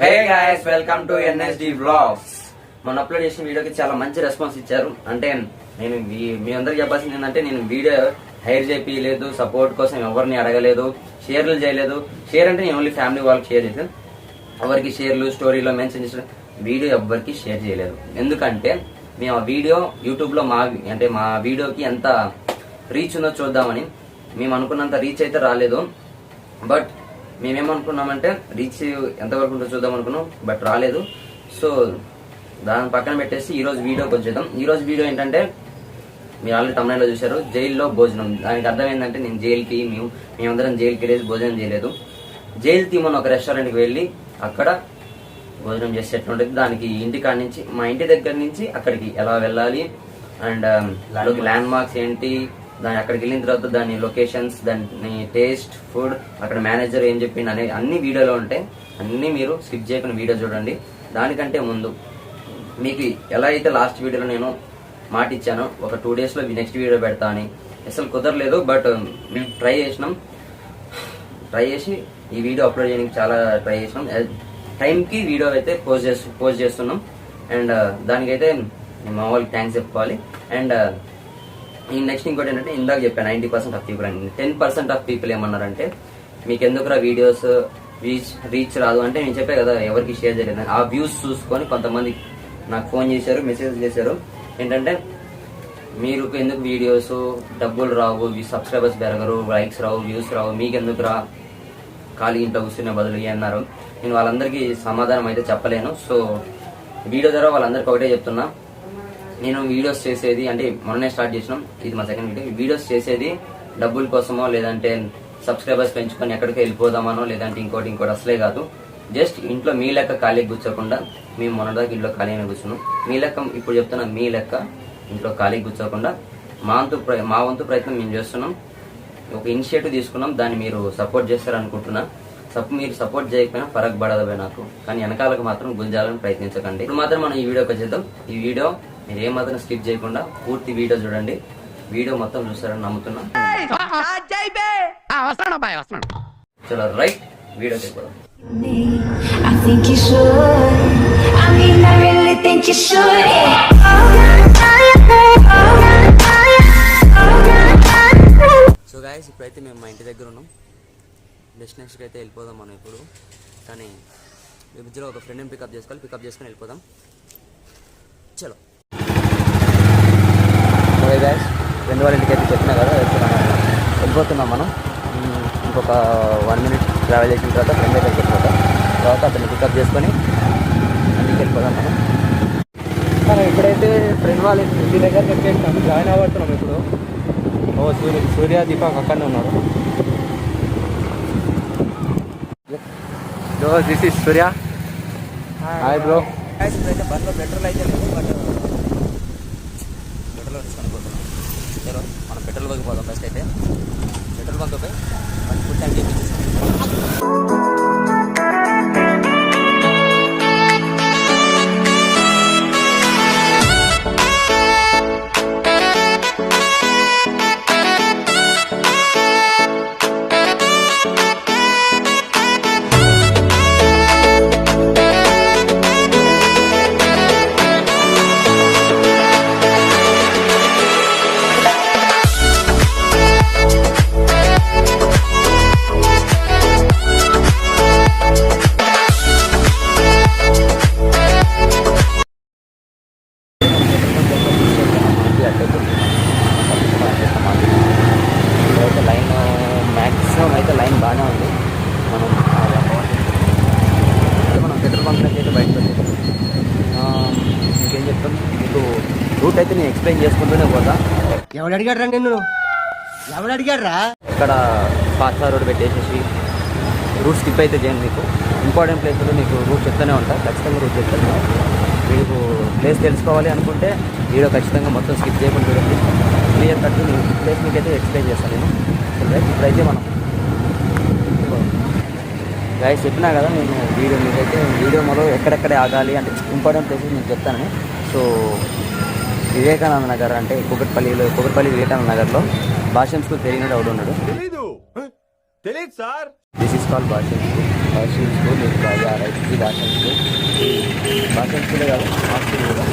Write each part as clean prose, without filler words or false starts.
Hey guys, welcome to NSD vlogs. మొన్న upload చేసిన వీడియోకి చాలా మంచి రెస్పాన్స్ ఇచ్చారు. అంటే నేను మీ అందరికి చెప్పాల్సింది ఏంటంటే, నేను వీడియో హైర్ చేయలేదు, సపోర్ట్ కోసం ఎవరిని అడగలేదు, షేర్లు చేయలేదు. షేర్ అంటే నేను ఓన్లీ ఫ్యామిలీ వాళ్ళకి షేర్ చేశాను. ఎవరికి షేర్లు, స్టోరీలో మెన్షన్ చేసిన వీడియో ఎవరికి షేర్ చేయలేదు. ఎందుకంటే మేము ఆ వీడియో యూట్యూబ్లో మా వీడియోకి ఎంత రీచ్ ఉందో చూద్దామని. మేము అనుకున్నంత రీచ్ అయితే రాలేదు. బట్ మేమేమనుకున్నామంటే రీచ్ ఎంతవరకు ఉంటుందో చూద్దాం అనుకున్నాం, బట్ రాలేదు. సో దాని పక్కన పెట్టేసి ఈరోజు వీడియోకి వచ్చేద్దాం. ఈరోజు వీడియో ఏంటంటే, మీరు ఆల్రెడీ తమిళలో చూశారు, జైల్లో భోజనం. దానికి అర్థం ఏంటంటే, నేను జైలుకి మేమందరం జైలుకి వెళ్ళేసి భోజనం చేయలేదు. జైలు తీమని ఒక రెస్టారెంట్కి వెళ్ళి అక్కడ భోజనం చేసేటట్టు. దానికి ఇంటికాడ నుంచి, మా ఇంటి దగ్గర నుంచి అక్కడికి ఎలా వెళ్ళాలి అండ్ ల్యాండ్ మార్క్స్ ఏంటి, దాని అక్కడికి వెళ్ళిన తర్వాత దాని లొకేషన్స్, దాని టేస్ట్, ఫుడ్, అక్కడ మేనేజర్ ఏం చెప్పింది అనే అన్ని వీడియోలో ఉంటాయి. అన్ని మీరు స్కిప్ చేయకుండా వీడియో చూడండి. దానికంటే ముందు మీకు ఎలా అయితే లాస్ట్ వీడియోలో నేను మాట ఇచ్చానో, ఒక 2 డేస్లో నెక్స్ట్ వీడియో పెడతా అని, అసలు కుదరలేదు. బట్ మేము ట్రై చేసి ఈ వీడియో అప్లోడ్ చేయడానికి చాలా ట్రై చేసినాం. టైంకి వీడియో అయితే పోస్ట్ చేస్తున్నాం. అండ్ దానికైతే మా వాళ్ళకి థ్యాంక్స్ చెప్పుకోవాలి. అండ్ ఈ నెక్స్ట్ ఇంకోటి ఏంటంటే, ఇందాక చెప్పాను 90% ఆఫ్ పీపుల్ అని. 10% ఆఫ్ పీపుల్ ఏమన్నారంటే, మీకు ఎందుకురా వీడియోస్ రీచ్ రాదు అంటే, నేను చెప్పే కదా ఎవరికి షేర్ చేయలేదు. ఆ వ్యూస్ చూసుకొని కొంతమంది నాకు ఫోన్ చేశారు, మెసేజ్ చేశారు. ఏంటంటే, మీరు ఎందుకు వీడియోస్ డబ్బులు రావు, సబ్స్క్రైబర్స్ పెరగరు, లైక్స్ రావు, వ్యూస్ రావు, మీకెందుకు రా, ఖాళీ ఇంట్లో కూర్చునే బదులు అన్నారు. నేను వాళ్ళందరికీ సమాధానం అయితే చెప్పలేను. సో వీడియో ద్వారా వాళ్ళందరికీ ఒకటే చెప్తున్నా, నేను వీడియోస్ చేసేది అంటే మొన్ననే స్టార్ట్ చేసినాం, ఇది మా సెకండ్ వీడియో. వీడియోస్ చేసేది డబ్బుల కోసమో, లేదంటే సబ్స్క్రైబర్స్ పెంచుకొని ఎక్కడికి వెళ్ళిపోదామనో, లేదంటే ఇంకోటి అసలే కాదు. జస్ట్ ఇంట్లో మీ లెక్క ఖాళీ కూర్చోకుండా, మేము మొన్నదాకా ఇంట్లో ఖాళీగా కూర్చున్నాం. మీ లెక్క ఇప్పుడు చెప్తున్నా, మీ లెక్క ఇంట్లో ఖాళీ కూర్చోకుండా మా వంతు ప్రయత్నం మేము చేస్తున్నాం. ఒక ఇనిషియేటివ్ తీసుకున్నాం, దాన్ని మీరు సపోర్ట్ చేస్తారనుకుంటున్నా. మీరు సపోర్ట్ చేయకపోయినా ఫరక్ పడదు నాకు, కానీ వెనకాలకు మాత్రం గుంజాలని ప్రయత్నించకండి. ఇప్పుడు మాత్రం మనం ఈ వీడియోకి వచ్చేద్దాం. ఈ వీడియో మీరు ఏమాత్రం స్కిప్ చేయకుండా పూర్తి వీడియో చూడండి. వీడియో మొత్తం చూస్తారని నమ్ముతున్నా. చలో రైట్, వీడియో అయిపోదాం. I think you should. I mean, I really think you should. So guys, ఇప్పుడైతే మేము మా ఇంటి దగ్గర ఉన్నాం. డెస్టినేషన్కి అయితే వెళ్ళిపోదాం మనం ఇప్పుడు. కానీ మీ మధ్యలో ఒక ఫ్రెండ్ని పికప్ చేసుకొని వెళ్ళిపోదాం. చలో గాయస్, ఫ్రెండ్ వాళ్ళ ఇంటికి అయితే చెప్పినా కదా, వెళ్ళిపోతున్నాం మనం. ఇంకొక 1 minute ట్రావెల్ చేసిన తర్వాత ఫ్రెండ్ దగ్గరికి వెళ్ళిపోతాం. తర్వాత అతన్ని పికప్ చేసుకొని ఇంటికి వెళ్ళిపోదాం మనం. ఇప్పుడైతే ఫ్రెండ్ వాళ్ళ ఇంటి దగ్గరికి వచ్చేస్తాం, జాయిన్ అవ్వడుతున్నాం ఇప్పుడు. సూర్య దీపక్ అక్కడనే ఉన్నారు. This is Surya. Hi bro. ఇప్పుడైతే బండ్లో పెట్రోల్ అయితే లేదు, బట్ పెట్రోల్ తీసుకొని పోతున్నాం. చలో మనం పెట్రోల్ బంక్ పోదాం. ఫస్ట్ అయితే పెట్రోల్ బంక్ పోయి బండి ఫుడ్ ట్యాంక్ చేయించేస్తాం. లైన్ బాగానే ఉంది. మనం పెట్రోల్ బంక్ నుంచి అయితే బయటకు వచ్చేస్తాం. ఇంకేం చెప్తాం, మీకు రూట్ అయితే నేను ఎక్స్ప్లెయిన్ చేసుకుంటూనే పోతా. ఎవడు అడిగాడ్రా నిన్ను? ఎవడు అడిగాడ్రా? ఇక్కడ ఫాస్ట్ రోడ్ పెట్టేసేసి రూట్ స్కిప్ అయితే చేయండి. మీకు ఇంపార్టెంట్ ప్లేస్లో మీకు రూట్ చెప్తూనే ఉంటా, ఖచ్చితంగా రూట్ చెప్తాను. మీకు ప్లేస్ తెలుసుకోవాలి అనుకుంటే వీడియో ఖచ్చితంగా మొత్తం స్కిప్ చేయకుండా చూడండి. క్లియర్ కట్ ప్లేస్ మీకైతే ఎక్స్ప్లెయిన్ చేస్తాను నేను. ఇప్పుడైతే మనం గైస్ చెప్పినా కదా, నేను వీడియో మొదలు ఎక్కడెక్కడ ఆగాలి అంటే ఇంపార్టెంట్ ప్లేసెస్ నేను చెప్తానని. సో వివేకానంద నగర్ అంటే కుకట్పల్లి వివేకానంద నగర్లో భాషం స్కూల్ తెలియనట్టు ఒకడు ఉన్నాడు. This is called Bhashyam school. Bhashyam school right Bhashyam school Bhashyam స్కూలే కాదు హాస్టల్ కూడా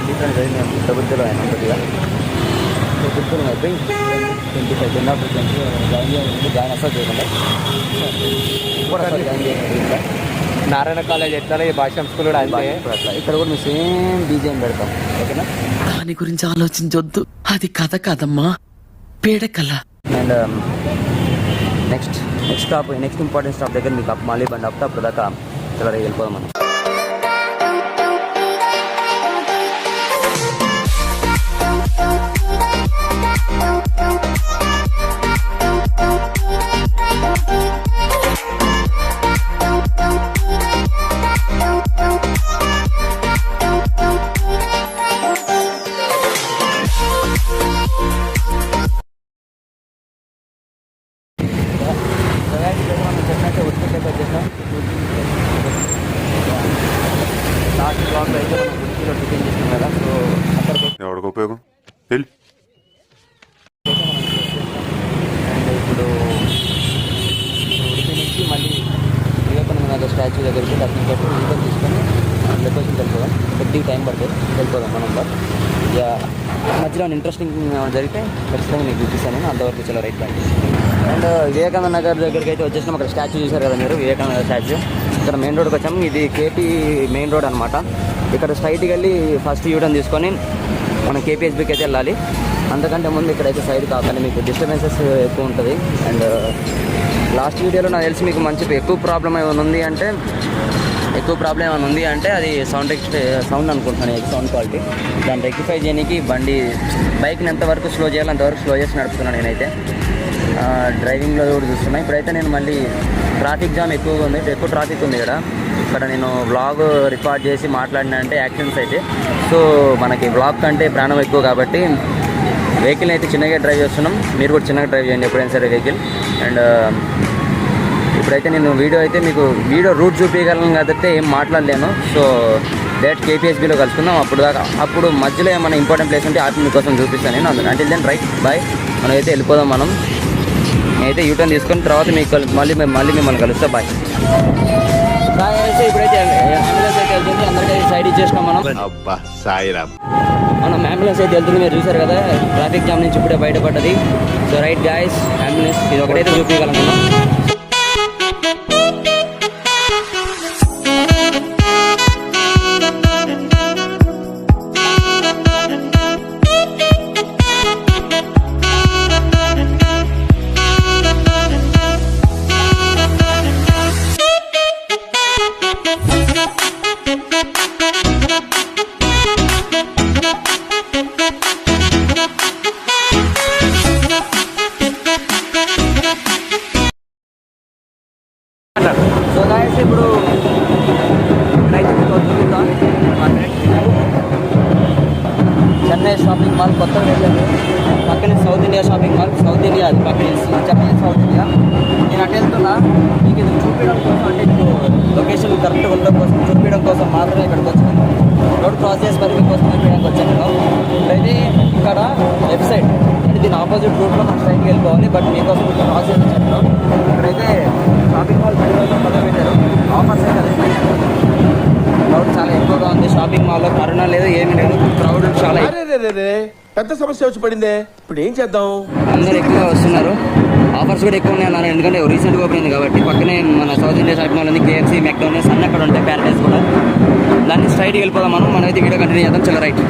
డిఫరెంట్ జరిగింది ప్రభుత్వంలో అయినా కొద్దిగా ప్రభుత్వం అయిపోయి 25 జెండా జాయిన్ అసలు చేయకుండా కూడా జాయిన్ చేయండి. నారాయణ కాలేజ్ ఎట్లా ఈ భాషం స్కూల్ కూడా అంతే. అట్లా ఇక్కడ కూడా మేము సేమ్ డిజైన్ పెడతాం. ఓకేనా? దాని గురించి ఆలోచించొద్దు, అది కథ కాదమ్మా, పేడ కళ. అండ్ నెక్స్ట్ ఇంపార్టెంట్ స్టాప్ దగ్గర మీకు మళ్ళీ బండి ఆపుతా. అప్పుడు దాకా చాలా వెళ్ళిపోదాం మనం. లాస్ట్ బ్లాక్లో అయితే మనం గుడిలో టిఫిన్ చేసినాం కదా, సో అక్కడికి ఎవరికి ఉపయోగం వెళ్ళి అండ్ ఇప్పుడు ఉడిపి నుంచి మళ్ళీ వివేకానంద నగర్ స్టాచ్యూ దగ్గరికి దర్శనం పెట్టి రిటర్న్ తీసుకొని లొకేషన్ వెళ్ళిపోదాం. కొద్దిగా టైం పడుతుంది, వెళ్ళిపోదాం మనం. బట్ ఇక మధ్యలో ఇంట్రెస్టింగ్ జరిగితే ఖచ్చితంగా మీకు చూపిస్తాను నేను. అంతవరకు చాలా right back. And Vivekananda Nagar దగ్గరికి అయితే వచ్చేసినాం. అక్కడ స్టాచ్యూ చూసారు కదా మీరు, వివేకానంద స్టాచ్యూ. ఇక్కడ మెయిన్ రోడ్కి వచ్చాము. ఇది కేపీ మెయిన్ రోడ్ అనమాట. ఇక్కడ స్ట్రైట్కి వెళ్ళి ఫస్ట్ యూటర్న్ తీసుకొని మనం కేపీహెచ్బీకి అయితే వెళ్ళాలి. అంతకంటే ముందు ఇక్కడైతే సైడ్ కాకుండా మీకు డిస్టర్బెన్సెస్ ఎక్కువ ఉంటుంది. అండ్ లాస్ట్ వీడియోలో నాకు తెలిసి మీకు మంచి ఎక్కువ ప్రాబ్లం ఏమైనా ఉంది అంటే అది సౌండ్ అనుకుంటున్నాను, సౌండ్ క్వాలిటీ. దాన్ని రెక్టిఫై చేయడానికి బైక్ని ఎంతవరకు స్లో చేయాలో అంతవరకు స్లో చేసి నడుపుతున్నాను నేనైతే. డ్రైవింగ్లో కూడా చూస్తున్నాను. ఇప్పుడైతే నేను మళ్ళీ ట్రాఫిక్ జామ్ ఎక్కువగా ఉంది, ఎక్కువ ట్రాఫిక్ ఉంది ఇక్కడ నేను వ్లాగ్ రికార్డ్ చేసి మాట్లాడినా అంటే యాక్సిడెంట్స్ అయితే. సో మనకి వ్లాగ్ కంటే ప్రాణం ఎక్కువ కాబట్టి వెహికల్ని అయితే చిన్నగా డ్రైవ్ చేస్తున్నాం. మీరు కూడా చిన్నగా డ్రైవ్ చేయండి ఎప్పుడైనా సరే వెహికల్. అండ్ ఇప్పుడైతే నేను వీడియో రూట్ చూపించగలను కాబట్టి ఏం మాట్లాడలేను. సో డైరెక్ట్ కేపీహెచ్బీలో కలుసుకుందాం. అప్పుడు మధ్యలో ఏమైనా ఇంపార్టెంట్ ప్లేస్ ఉంటే ఆపి మీకోసం చూపిస్తాను నేను. Until then right bye. మనం అయితే వెళ్ళిపోదాం. నేనైతే యూటర్న్ తీసుకుని తర్వాత మీకు మళ్ళీ మిమ్మల్ని కలుస్తా. బాయ్. ఇప్పుడైతే అంబులెన్స్ అయితే వెళ్తుంది. అందరికీ సైడ్ ఇచ్చేసినాం మనం. అంబులెన్స్ అయితే వెళ్తుంది, మీరు చూసారు కదా. ట్రాఫిక్ జామ్ నుంచి ఇప్పుడే బయటపడ్డది. సో రైట్ గాయస్, అంబులెన్స్ ఇది ఒకటైతే చూపించగలను. సో గాయస్ ఇప్పుడు చెన్నై షాపింగ్ మాల్ కొత్తగా వెళ్ళాను. పక్కనే south India shopping mall, south India అది పక్కనే చెన్నై సౌత్ ఇండియా. నేను అటు వెళ్తున్నా, మీకు ఇది చూపించడం కోసం, అంటే లొకేషన్ కరెక్ట్గా ఉండడం కోసం చూపించడం కోసం మాత్రమే ఇక్కడికి వచ్చాను. రోడ్ క్రాస్ చేసి మరి మీకోసం చూపించడానికి వచ్చాను నేను. ఇప్పుడైతే ఇక్కడ లెఫ్ట్ సైడ్ అంటే దీని ఆపోజిట్ రూట్లో మనం స్ట్రైట్కి వెళ్ళిపోవాలి. బట్ మీకోసం ఇక్కడ క్రాస్ చేసి వచ్చాను. ఇక్కడైతే షాపింగ్ మాల్ మొదలుపెట్టారు. ఆఫర్స్ అయితే అదే క్రౌడ్ చాలా ఎక్కువగా ఉంది షాపింగ్ మాల్లో. కరోనా లేదు, ఏమీ లేదు, క్రౌడ్ చాలా పెద్ద సమస్య వచ్చి పడిందే, ఇప్పుడు ఏం చేద్దాం? అందరూ ఎక్కువగా వస్తున్నారు. ఆఫర్స్ కూడా ఎక్కువ ఉన్నాయి అన్నారు, ఎందుకంటే రీసెంట్గా ఓపెన్ అయింది కాబట్టి. పక్కనే మన సౌత్ ఇండియా షాపింగ్ మాల్ ఉంది, కేఎఫ్సీ, మెక్డోనల్డ్స్ అన్నీ అక్కడ ఉంటాయి, ప్యారడైస్ కూడా. దాన్ని స్ట్రైట్కి వెళ్ళిపోదాం మనమైతే వీడియో కంటిన్యూ చేద్దాం. చాలా రైట్.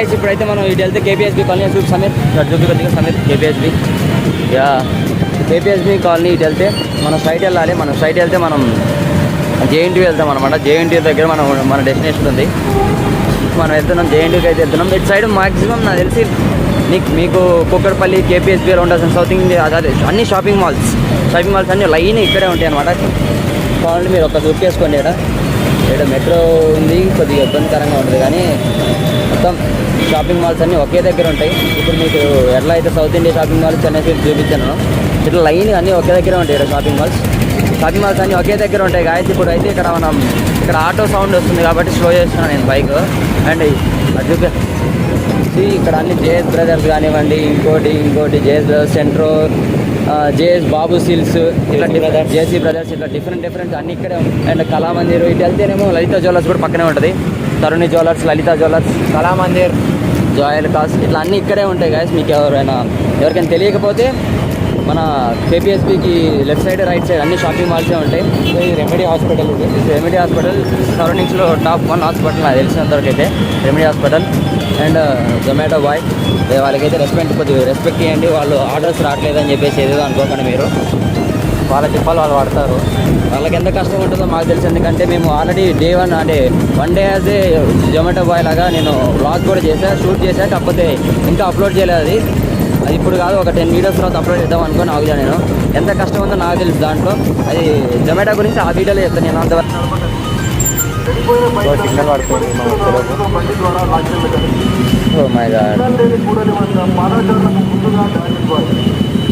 ఇప్పుడైతే మనం ఇటు వెళ్తే కేపీఎస్బీ కాలనీ చూపి సమీర్ కొద్దిగా సమీర్ కేపీఎస్బీ యా కేపీఎస్బీ కాలనీ ఇటు వెళ్తే మనం సైడ్ వెళ్ళాలి. మనం సైడ్ వెళ్తే మనం జేఎన్టీ వెళ్తాం అనమాట. జేఎన్టీ దగ్గర మన డెస్టినేషన్ ఉంది. మనం వెళ్తున్నాం జేఎన్టీకి అయితే వెళ్తున్నాం. ఇటు సైడ్ మాక్సిమం నాకు తెలిసి మీకు కుక్కడపల్లి కేపీఎస్బీ రౌండ్ సౌత్ ఇండియా అదే అన్ని షాపింగ్ మాల్స్ అన్నీ లైన్ ఇక్కడే ఉంటాయి అనమాట. కావాలంటే మీరు ఒక సూట్ చేసుకోండి. ఇక్కడ మెట్రో ఉంది, కొద్దిగా ఇబ్బందికరంగా ఉంటుంది కానీ మొత్తం షాపింగ్ మాల్స్ అన్నీ ఒకే దగ్గర ఉంటాయి. ఇప్పుడు మీకు ఎట్లా అయితే south India shopping malls Chennai seat చూపించాను, ఇట్లా లైన్ అన్నీ ఒకే దగ్గరే ఉంటాయి. ఇక్కడ షాపింగ్ మాల్స్ అన్నీ ఒకే దగ్గర ఉంటాయి గాయస్. ఇప్పుడు అయితే ఇక్కడ ఆటో సౌండ్ వస్తుంది కాబట్టి స్లో చేస్తున్నాను నేను బైక్. అండ్ అది ఇక్కడ అన్ని జేఎస్ బ్రదర్స్ కానివ్వండి, ఇంకోటి జేఎస్ బ్రదర్స్ సెంట్రో, జేఎస్ బాబు సిల్స్, ఇట్లా జేసీ బ్రదర్స్, ఇట్లా డిఫరెంట్ అన్ని ఇక్కడే. అండ్ కళామందిర్ ఇటు వెళ్తేనేమో లలిత జ్యువెలర్స్ కూడా పక్కనే ఉంటుంది. Taruni jewellers, Lalitha jewellers, Kalamandir, Joyalukkas ఇట్లా అన్నీ ఇక్కడే ఉంటాయి గాయస్. మీకు ఎవరికైనా తెలియకపోతే మన కేపీఎస్బీకి లెఫ్ట్ సైడ్ రైట్ సైడ్ అన్ని షాపింగ్ మాల్సే ఉంటాయి. రెమెడీ హాస్పిటల్ సరౌండింగ్స్లో టాప్ 1 హాస్పిటల్ నాకు తెలిసినంతవరకు అయితే Remedy hospital. And Zomato boy వాళ్ళకైతే రెస్పెక్ట్ ఇవ్వండి. వాళ్ళు ఆర్డర్స్ రావట్లేదని చెప్పేసి ఏదో అనుకోకండి మీరు. వాళ్ళ చెప్పాలి, వాళ్ళు వాడతారు. వాళ్ళకి ఎంత కష్టం ఉంటుందో మాకు తెలుసు. ఎందుకంటే మేము ఆల్రెడీ డే 1 అంటే 1 day as a Zomato boy లాగా నేను వ్లాగ్ కూడా షూట్ చేశా. కాకపోతే ఇంకా అప్లోడ్ చేయలేదు. అది ఇప్పుడు కాదు, ఒక 10 వీడియోస్ తర్వాత అప్లోడ్ చేద్దాం అనుకుని ఆగుతాను. నేను ఎంత కష్టం ఉందో నాకు తెలుసు దాంట్లో. అది జొమాటో గురించి ఆ వీడియోలో చెప్తాను నేను. అంతవరకు సిగ్నల్ పడుతుంది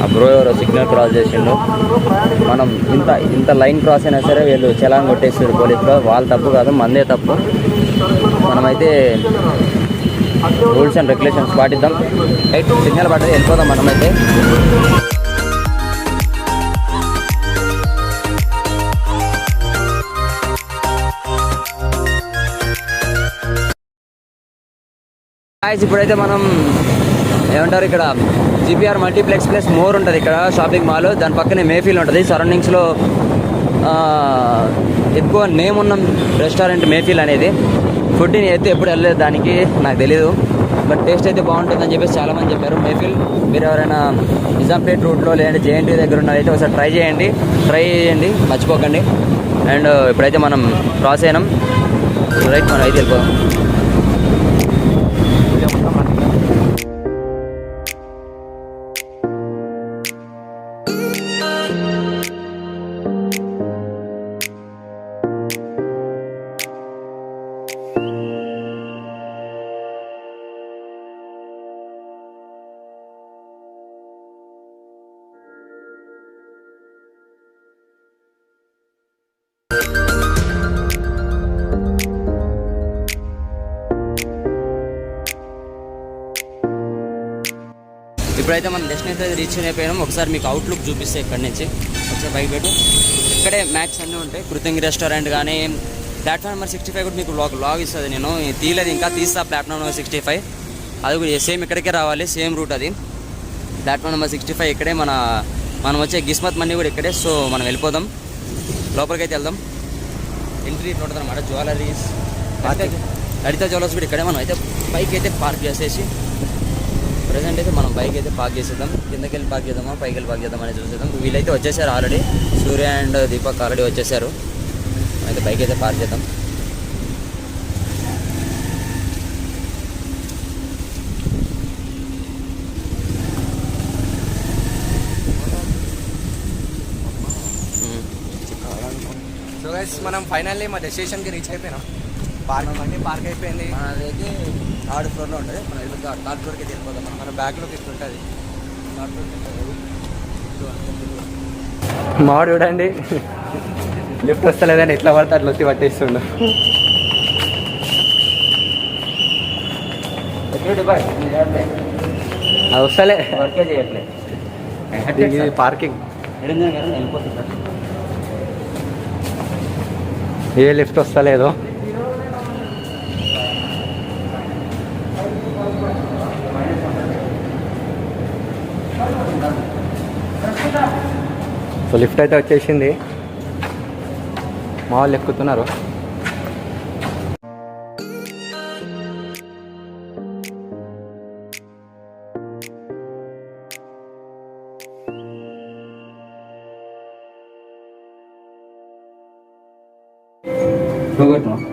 ఆ బ్రో ఎవరో సిగ్నల్ క్రాస్ చేసిండు. మనం ఇంత లైన్ క్రాస్ అయినా సరే వీళ్ళు చలాన్ కొట్టేస్తారు పోలీసులో. వాళ్ళ తప్పు కాదు, మందే తప్పు. మనమైతే రూల్స్ అండ్ రెగ్యులేషన్స్ పాటిద్దాం. రైట్ సిగ్నల్ పడ్డది, వెళ్ళిపోదాం మనమైతే. ఇప్పుడైతే మనం ఏమంటారు, ఇక్కడ జీపీఆర్ మల్టీప్లెక్స్ ప్లస్ మోర్ ఉంటుంది ఇక్కడ షాపింగ్ మాల్. దాని పక్కనే మేఫీల్ ఉంటుంది. సరౌండింగ్స్లో ఎక్కువ నేమ్ ఉన్న రెస్టారెంట్ మేఫీల్ అనేది. ఫుడ్ అయితే ఎప్పుడు వెళ్ళలేదు, దానికి నాకు తెలీదు. బట్ టేస్ట్ అయితే బాగుంటుందని చెప్పేసి చాలామంది చెప్పారు. మేఫీల్ మీరు ఎవరైనా నిజాంపేట్ రూట్లో లేదంటే జేఎన్టీ దగ్గర ఉన్నదైతే ఒకసారి ట్రై చేయండి మర్చిపోకండి. అండ్ ఇప్పుడైతే మనం క్రాస్ అయినాం. రైట్ మనం అయితే వెళ్ళిపోదాం. ఇప్పుడైతే మనం డెస్టినేషన్ అయితే రీచ్ అయిపోయినాం. ఒకసారి మీకు అవుట్లుక్ చూపిస్తే ఇక్కడ నుంచి ఒకసారి బైక్ పెట్టు. ఇక్కడే మ్యాక్స్ అన్నీ ఉంటాయి. కృతంగి రెస్టారెంట్ కానీ ప్లాట్ఫామ్ నెంబర్ 65 కూడా మీకు లాగ్ ఇస్తుంది. నేను తీయలేదు, ఇంకా తీస్తా. ప్లాట్ఫామ్ నెంబర్ 65 అది కూడా సేమ్ ఇక్కడికే రావాలి, సేమ్ రూట్ అది. ప్లాట్ఫామ్ నెంబర్ 65 ఇక్కడే. మనం వచ్చే గిస్మత్ మనీ కూడా ఇక్కడే. సో మనం వెళ్ళిపోదాం, లోపలికి అయితే వెళ్దాం. ఎంట్రీ ఇట్లా ఉంటుంది అన్నమాట. జ్యువెలరీస్, లలిత జ్యువెలర్స్ కూడా ఇక్కడే. మనం అయితే బైక్ అయితే పార్క్ చేసేసి ప్రజెంట్ అయితే మనం బైక్ అయితే పార్క్ చేసేద్దాం. కిందకి వెళ్ళి పార్క్ చేద్దామా, పైకి వెళ్ళి పార్క్ చేద్దామని చూసేద్దాం. వీళ్ళైతే వచ్చేసారు already. Surya and Deepak already వచ్చేసారు. అయితే బైక్ అయితే పార్క్ చేద్దాం. సో గైస్ మనం ఫైనల్లీ మా డెస్టినేషన్కి రీచ్ అయిపోయినాం. పార్క్ అయిపోయింది. మనదైతే 3rd ఫ్లోర్లో ఉంటుంది. మనం వెళ్ళి 3rd ఫ్లోర్కి అయితే వెళ్ళిపోదాం. మన బ్యాగ్లోకి ఇట్లా ఉంటుంది. మాడు చూడండి, లిఫ్ట్ వస్తలేదని ఎట్లా పడితే అట్లా వచ్చి పట్టేస్తుండు. అది వస్తలే, వర్కే చేయట్లేదు. పార్కింగ్ వెళ్ళిపోతుంది. ఏ లిఫ్ట్ వస్తలేదు. సో లిఫ్ట్ అయితే వచ్చేసింది. మా వాళ్ళు ఎక్కుతున్నారు. పోగొట్టున్నాం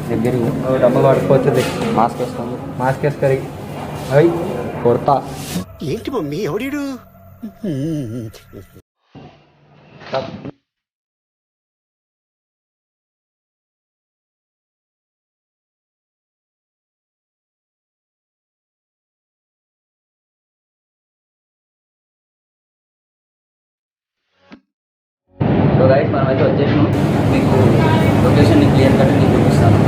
దగ్గర డబ్బా పడిపోతుంది. మాస్క్ వేసుకోండి. మాస్క్ వేసుకరి అవి కొడతా. ఏంటి మమ్మీ ఎవడీడు సో గైస్ మనమైతే వచ్చేసినాం. మీకు లొకేషన్ని క్లియర్ కట్ నేను చూపిస్తాను.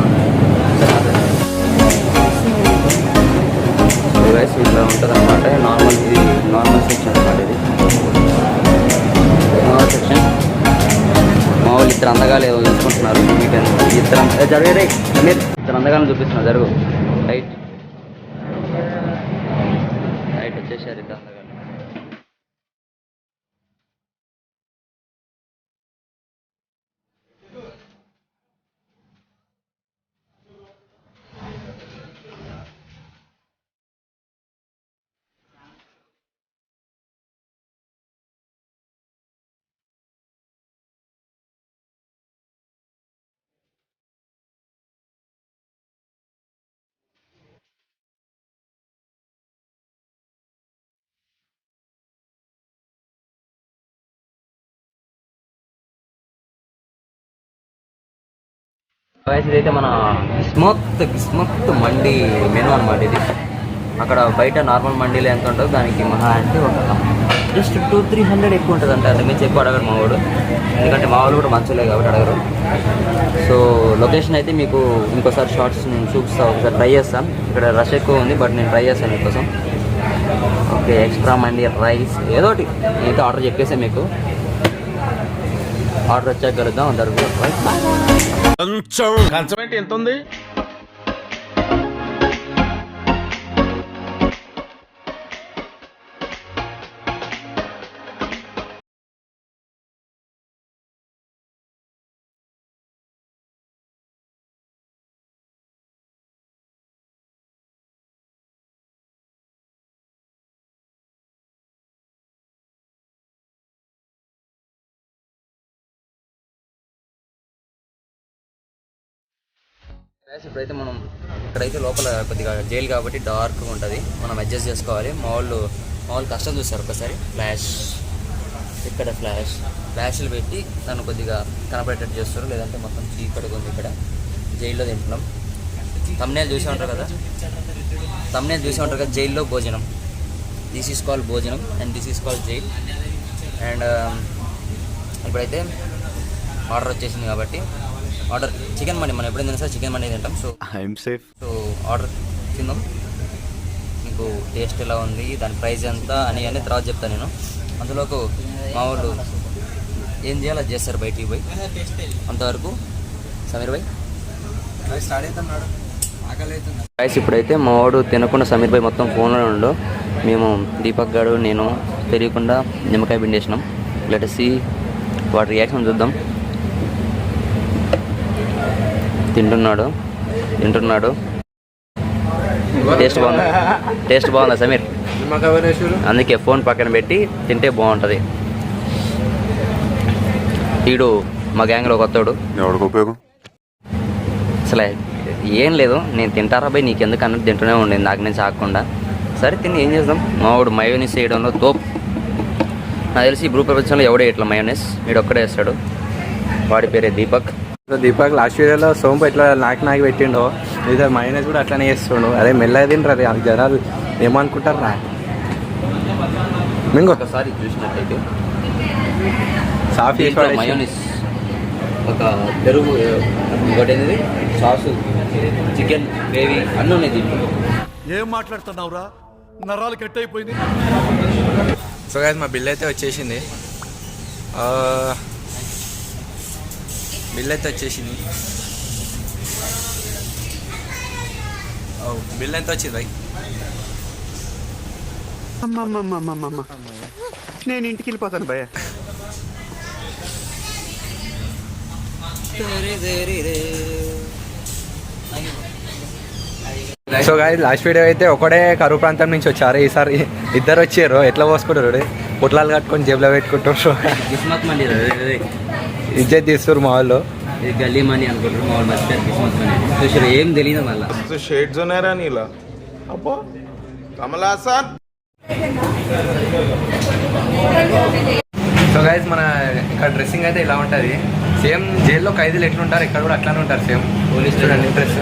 సో గైస్ ఇట్లా ఉంటుంది అనమాట. ఇది నార్మల్ సెక్షన్ అనమాట. ఇది నార్మల్ సెక్షన్. మా వాళ్ళు ఇద్దరు అందగాలు ఏదో చూసుకుంటున్నారు. మీకు జరగరే మీరు ఇద్దరు అందగాలను చూపిస్తున్నారు. జరుగు రైట్ రైట్ వచ్చేసారు ఇద్దరు అందగాలు. గాయ్స్ ఇదైతే మన కిస్మత్ మండి మెనూ అనమాట. ఇది అక్కడ బయట నార్మల్ మండీలో ఎంత ఉంటుందో దానికి మహా అంటే ఒక జస్ట్ 200-300 ఎక్కువ ఉంటుంది అంటే. అందుమించి ఎక్కువ అడగరు మా వాడు, ఎందుకంటే మా వాళ్ళు కూడా మంచిలే కాబట్టి అడగరు. సో లొకేషన్ అయితే మీకు ఇంకోసారి షార్ట్స్ నేను చూపిస్తాను, ఒకసారి ట్రై చేస్తాను. ఇక్కడ రష్ ఎక్కువ ఉంది బట్ నేను ట్రై చేస్తాను మీకోసం. ఓకే, ఎక్స్ట్రా మండి రైస్ ఏదో ఒకటి నేనైతే ఆర్డర్ చెప్పేసాను మీకు. ఆర్డర్ వచ్చాక కలుద్దాం అందరు. కంచం ఏంటి ఎంత ఉంది? ఇప్పుడైతే మనం ఇక్కడైతే లోపల కొద్దిగా జైలు కాబట్టి డార్క్గా ఉంటుంది, మనం అడ్జస్ట్ చేసుకోవాలి. మా వాళ్ళు కష్టం చూస్తారు. ఒకసారి ఇక్కడ ఫ్లాష్లు పెట్టి నన్ను కొద్దిగా కనపడేటట్టు చేస్తారు, లేదంటే మొత్తం చీకటిగా ఉంది. ఇక్కడ జైల్లో తింటున్నాం. తమ్నేల్ చూసే ఉంటారు కదా జైల్లో భోజనం. దిస్ ఈస్ కాల్డ్ భోజనం and this is called jail. And ఇప్పుడైతే ఆర్డర్ వచ్చేసింది కాబట్టి ఆర్డర్ చికెన్ మండి, మనం ఎప్పుడైనా సార్ చికెన్ మండి తింటాం. సో సో ఆర్డర్ తిందాం. మీకు టేస్ట్ ఎలా ఉంది, దాని ప్రైస్ ఎంత అని తర్వాత చెప్తాను నేను. అందులోకి మా వాళ్ళు ఏం చేయాలో అది చేస్తారు బయటికి పోయి. అంతవరకు సమీర్ భాయ్ స్టార్ట్ అవుతున్నాడు, ఆకలి అవుతుంది. రైస్ ఇప్పుడైతే మా వాడు తినకుండా సమీర్ భాయ్ మొత్తం ఫోన్లో ఉండు. మేము దీపక్ గారు నేను తెలియకుండా నిమ్మకాయ పిండేసినాం. లెట్ సీ వాడి రియాక్షన్ చూద్దాం. తింటున్నాడు. టేస్ట్ బాగుందా సమీర్? అందుకే ఫోన్ పక్కన పెట్టి తింటే బాగుంటుంది. వీడు మా గ్యాంగ్లో కొత్తడు. అసలు ఏం లేదు, నేను తింటారా భయ్ నీకెందుకు అన్నట్టు తింటూనే ఉండేది నాకు నేను సాగకుండా. సరే తిని ఏం చేద్దాం. మా వాడు మయోనీస్ వేయడంలో తోపు. నాకు తెలిసి భూ ప్రపంచంలో ఎవడే ఇట్లా మయోనీస్ వీడు ఒక్కడే వేస్తాడు. వాడి పేరే దీపక్. దీపక్ లాస్ట్ వీడియోలో సోంపు ఎట్లా నాకు పెట్టిండో ఇది మైనస్ కూడా అట్లనే చేస్తుండు. అదే మెల్లగా తింటారు జనాలు ఏమనుకుంటారు రా. మింగో ఒకసారి చూసినట్టయితే సాఫ్ మయోనీస్, ఒక పెరుగు, ఇంకోటి ఏంటిది సాసు, చికెన్ గ్రేవీ అన్నీ ఉన్నాయి దీంట్లో. ఏం మాట్లాడుతున్నావురా, నరాలు కట్ అయిపోయింది. సో గాయ్స్ మా బిల్ అయితే వచ్చేసింది. బిల్ ఎంత వచ్చింది భయ్? నేను ఇంటికి వెళ్ళిపోతాను భయ. సో గాయస్ లాస్ట్ వీడియో అయితే ఒకడే కరువు ప్రాంతం నుంచి వచ్చారు. ఈసారి ఇద్దరు వచ్చారు. ఎట్లా పోసుకుంటారు? పుట్లాలు కట్టుకొని జేబులో పెట్టుకుంటారు. కిస్మత్ మంది ఇజ్జత్ తీస్తారు మా వాళ్ళు. ఇది గల్లీ మనీ అనుకుంటారు మా వాళ్ళు. మర్చిపోయారు కిస్మత్ మనీ చూసారు. ఏం తెలియదు మళ్ళీ. షేడ్స్ ఉన్నారా నీలా? అబ్బో కమల్ హాసన్. సో గైస్ మన ఇక్కడ డ్రెస్సింగ్ అయితే ఇలా ఉంటుంది. సేమ్ జైల్లో ఖైదీలు ఎట్లుంటారు ఇక్కడ కూడా అట్లానే ఉంటారు సేమ్. పోలీస్ చూడండి డ్రెస్.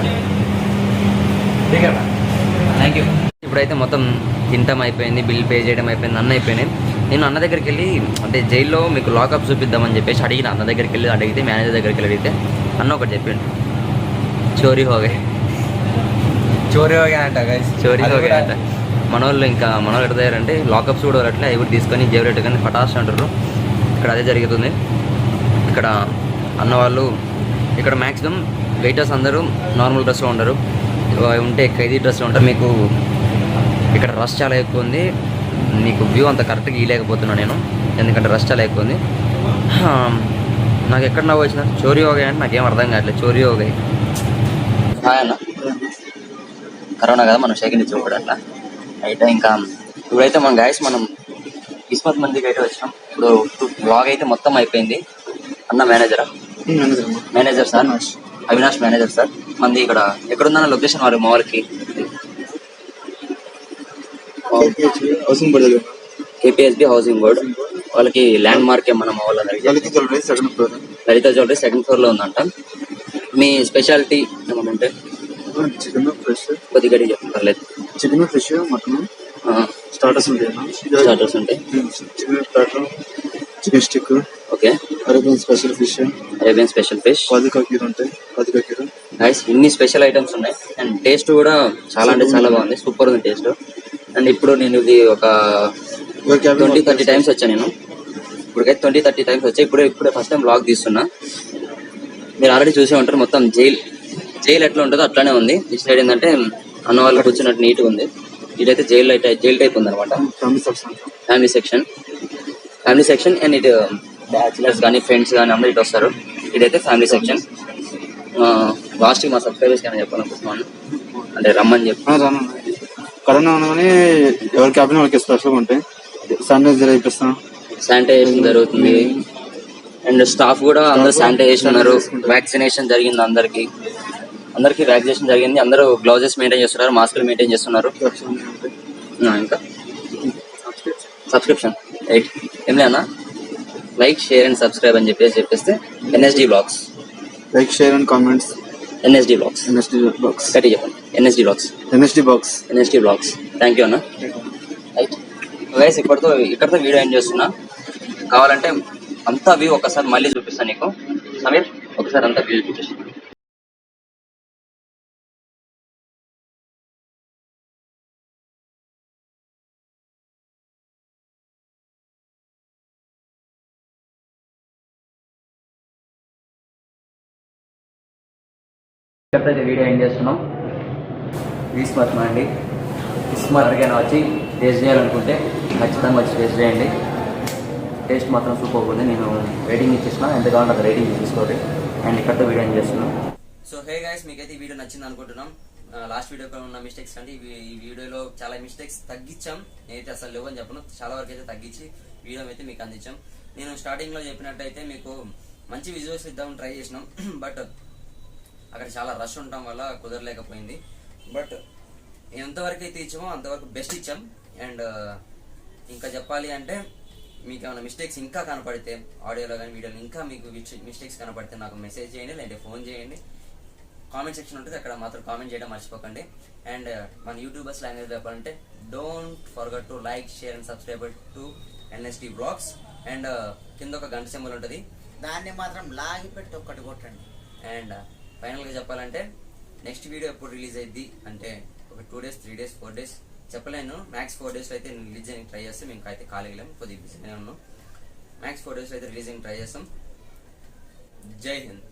Thank you. ఇప్పుడైతే మొత్తం తింటం అయిపోయింది, బిల్ పే చేయడం అయిపోయింది, అన్న అయిపోయినాయి. నేను అన్న దగ్గరికి వెళ్ళి అంటే జైల్లో మీకు లాకప్ చూపిద్దామని చెప్పేసి అడిగిన. అన్న దగ్గరికి వెళ్ళి అడిగితే మేనేజర్ దగ్గరికి వెళ్ళి అడిగితే అన్న ఒకటి చెప్పిండు, చోరీ హోగే. చోరీ హోగే అంట గైస్. చోరీ హోగే అంట. మనోళ్ళు ఇంకా మనోళ్ళు ఎక్కడ తయారంటే లాకప్స్ కూడా అట్లా అవి తీసుకొని జేబులో పెట్టుకొని పటాస్ అంటారు. ఇక్కడ అదే జరుగుతుంది. ఇక్కడ అన్న వాళ్ళు ఇక్కడ మ్యాక్సిమం వెయిటర్స్ అందరూ నార్మల్ డ్రెస్లో ఉండరు, ఉంటే ఖైదీ డ్రెస్లో ఉంటారు. మీకు ఇక్కడ రష్ చాలా ఎక్కువ ఉంది. మీకు వ్యూ అంత కరెక్ట్గా ఇవ్వలేకపోతున్నాను నేను, ఎందుకంటే రష్ చాలా ఎక్కువ ఉంది. నాకు ఎక్కడ నవ్వు వచ్చిన చోరీ హోగాయి అంటే నాకేం అర్థం కావట్లేదు. చోరీ హోగాయి. హాయ్ అన్న. కరోనా కదా మనం సెకండ్ ఇచ్చి కూడా అట్లా అయితే ఇంకా ఇప్పుడైతే మన గాయస్ మనం కిస్మత్ మందికి అయితే వచ్చినాం. ఇప్పుడు బ్లాగ్ అయితే మొత్తం అయిపోయింది. అన్న మేనేజరా? Manager sir, Avinash manager sir. మంది ఇక్కడ ఎక్కడుందన్న లొకేషన్ వారు మా వాళ్ళకి కేపీఎస్బి హౌసింగ్ బోర్డ్ వాళ్ళకి ల్యాండ్ మార్క్ ఏమన్నా మా వాళ్ళ లలిత జ్యువెలరీ సెకండ్ ఫ్లోర్ లో ఉందంట. మీ స్పెషాలిటీ ఏమన్నా ఉంటే చికెన్ ఫ్రెష్ కొద్దిగా చెప్పలేదు. చికెన్ ఫ్రెష్, మటన్ స్టార్టర్స్ ఉంటాయి. స్టార్టర్స్ ఉంటాయి. Chicken platter, chicken stick, okay. Arabian special fish, Arabian special fish, కాజుకా కీర్ ఉంటాయి. కాజుకా కీర్ గైస్ ఇన్ని స్పెషల్ ఐటమ్స్ ఉన్నాయి. అండ్ టేస్ట్ కూడా చాలా అంటే చాలా బాగుంది. సూపర్ ఉంది టేస్ట్. అండ్ ఇప్పుడు నేను ఇది ఒక 20-30 టైమ్స్ వచ్చాను నేను. ఇప్పటికైతే 20-30 టైమ్స్ వచ్చాయి. ఇప్పుడే ఫస్ట్ టైం బ్లాగ్ తీస్తున్నా. మీరు ఆల్రెడీ చూసే ఉంటారు. మొత్తం జైలు ఎట్లా ఉంటుందో అట్లానే ఉంది. ఈ సైడ్ ఏంటంటే అన్న వాళ్ళు కూర్చున్నట్టు నీట్గా ఉంది. ఇదైతే జైల్ టైప్ ఉంది అనమాట. ఫ్యామిలీ సెక్షన్ అండ్ ఇటు బ్యాచులర్స్ కానీ ఫ్రెండ్స్ కానీ అందరూ ఇటు వస్తారు. ఇదైతే ఫ్యామిలీ సెక్షన్. లాస్ట్ మా సబ్స్క్రైబర్స్ కానీ చెప్పాలనుకుంటున్నాను, అంటే రమ్మని చెప్పి. కరోనా ఉండగానే ఎవరి క్యాబిన్ వాళ్ళకి స్పెషల్గా ఉంటాయి. శానిటైజర్ అయిపిస్తాను, శానిటైజేషన్ జరుగుతుంది. అండ్ స్టాఫ్ కూడా అందరూ శానిటైజేషన్ ఉన్నారు. వ్యాక్సినేషన్ జరిగింది అందరికి వ్యాక్సినేషన్ జరిగింది. అందరూ గ్లౌజెస్ మెయింటైన్ చేస్తున్నారు, మాస్కులు మెయింటైన్ చేస్తున్నారు. ఇంకా సబ్స్క్రిప్షన్ ఏం లేనా? లైక్, షేర్ అండ్ సబ్స్క్రైబ్ అని చెప్పేస్తే NSD blogs. Like, share and comments. NSD blogs గట్టి చెప్పండి. NSD blogs. థ్యాంక్ యూ అన్న. రైట్ గైస్, ఇక్కడితో వీడియో ఎండ్ చేస్తున్నా. కావాలంటే అంతా వ్యూ ఒకసారి మళ్ళీ చూపిస్తాను నీకు. సమీర్ ఒకసారి అంతా వ్యూ చూపిస్తాను. ఎప్పుడైతే వీడియో ఎండ్ చేస్తున్నాం. క్రిస్మస్ అండి. క్రిస్మస్ ఎవరికైనా వచ్చి టేస్ట్ చేయాలనుకుంటే ఖచ్చితంగా వచ్చి టేస్ట్ చేయండి. టేస్ట్ మాత్రం సూపర్ ఉంది. నేను రేటింగ్ ఇచ్చేసిన, ఎంత కావాలంటే అది రేటింగ్ తీసుకోండి. అండ్ ఇక్కడతో వీడియో ఎండ్ చేస్తున్నాం. సో హే గైస్, మీకైతే ఈ వీడియో నచ్చింది అనుకుంటున్నాం. లాస్ట్ వీడియోలో ఉన్న మిస్టేక్స్ అంటే ఈ వీడియోలో చాలా మిస్టేక్స్ తగ్గించాం. నేనైతే అసలు లేవని చెప్పను, చాలా వరకు అయితే తగ్గించి వీడియో అయితే మీకు అందించాం. నేను స్టార్టింగ్లో చెప్పినట్టయితే మీకు మంచి విజువల్స్ ఇద్దామని ట్రై చేసినాం. బట్ అక్కడ చాలా రష్ ఉండటం వల్ల కుదరలేకపోయింది. బట్ ఎంతవరకు అయితే ఇచ్చామో అంతవరకు బెస్ట్ ఇచ్చాం. అండ్ ఇంకా చెప్పాలి అంటే మీకు ఏమైనా మిస్టేక్స్ ఇంకా కనపడితే ఆడియోలో కానీ వీడియోలో ఇంకా మీకు మిస్టేక్స్ కనపడితే నాకు మెసేజ్ చేయండి, లేదంటే ఫోన్ చేయండి. కామెంట్ సెక్షన్ ఉంటుంది, అక్కడ మాత్రం కామెంట్ చేయడం మర్చిపోకండి. అండ్ మన యూట్యూబర్స్ లాంగ్వేజ్ చెప్పాలంటే don't forget to like, share and subscribe to NST blogs. And కింద ఒక గంట సింబల్ ఉంటుంది, దాన్ని మాత్రం లాగి పెట్టి ఒక్కటి కొట్టండి. అండ్ ఫైనల్గా చెప్పాలంటే నెక్స్ట్ వీడియో ఎప్పుడు రిలీజ్ అయ్యింది అంటే ఒక 2 days, 3 days, 4 days చెప్పలేను. మ్యాక్స్ 4 days అయితే రిలీజ్ అయ్యి ట్రై చేస్తాం. మేము అయితే ఖాళీగా కొద్దిగా బిజీగానే ఉన్నాం. మ్యాక్స్ 4 days అయితే రిలీజ్ అయ్యి ట్రై చేస్తాం. జై హింద్.